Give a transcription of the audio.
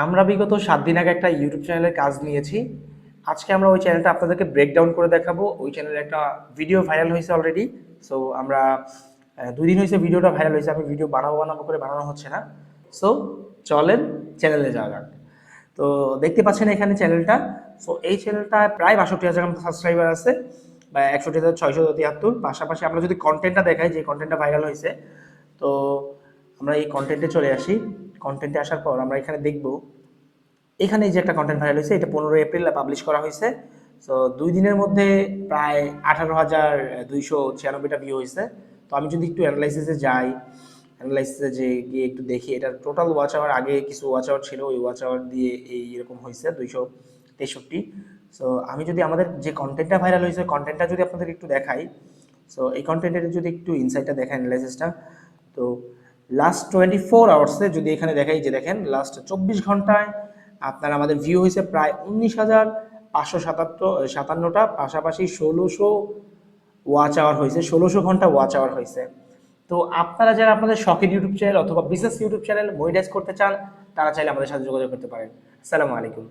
আমরা বিগত ৭ দিন আগে একটা ইউটিউব চ্যানেলের কাজ নিয়েছি। আজকে আমরা ওই চ্যানেলটা আপনাদেরকে ব্রেকডাউন করে দেখাবো। ওই চ্যানেলে একটা ভিডিও ভাইরাল হয়েছে অলরেডি। সো আমরা ২ দিন হয়েছে ভিডিওটা ভাইরাল হয়েছে। আমি ভিডিও বানাবো করে বানানো হচ্ছে না। সো চলেন চ্যানেলে যাওয়া যাক। তো দেখতে পাচ্ছেন এখানে চ্যানেলটা। সো এই চ্যানেলটা প্রায় ৬২,০০০ মতো সাবস্ক্রাইবার আছে বা ৬১,৬৭৩। পাশাপাশি আমরা যদি কন্টেন্টটা দেখাই, যে কন্টেন্টটা ভাইরাল হয়েছে, তো আমরা এই কন্টেন্টে চলে আসি। কন্টেন্টে আসার পর আমরা এখানে দেখব, এখানে এই যে একটা কন্টেন্ট ভাইরাল হয়েছে, এটা ১৫ এপ্রিল পাবলিশ করা হয়েছে। সো ২ দিনের মধ্যে প্রায় ১৮,২৯৬টা ভিউ হয়েছে। তো আমি যদি একটু অ্যানালাইসিসে যাই, অ্যানালাইসিসে যে গিয়ে একটু দেখি এটার টোটাল ওয়াচ আওয়ার, আগে কিছু ওয়াচ আওয়ার ছিল, ওই ওয়াচ আওয়ার দিয়ে এইরকম হয়েছে ২৬৩। সো আমি যদি আমাদের যে কন্টেন্টটা ভাইরাল হয়েছে কন্টেন্টটা যদি আপনাদের একটু দেখাই, সো এই কন্টেন্টের যদি একটু ইনসাইটটা দেখাই, অ্যানালাইসিসটা, তো লাস্ট 24 আওয়ার্সে যদি এখানে দেখাই, যে দেখেন লাস্ট ২৪ ঘন্টায় আপনার আমাদের ভিউ হয়েছে প্রায় ১৯,৫৫৭টা, পাশাপাশি ১৬০০ ওয়াচ আওয়ার হয়েছে, ১৬০০ ঘন্টা ওয়াচ আওয়ার হয়েছে। তো আপনারা যারা আপনাদের শখের ইউটিউব চ্যানেল অথবা বিজনেস ইউটিউব চ্যানেল মনিটাইজ করতে চান, তারা চাইলে আমাদের সাথে যোগাযোগ করতে পারেন। আসসালামু আলাইকুম।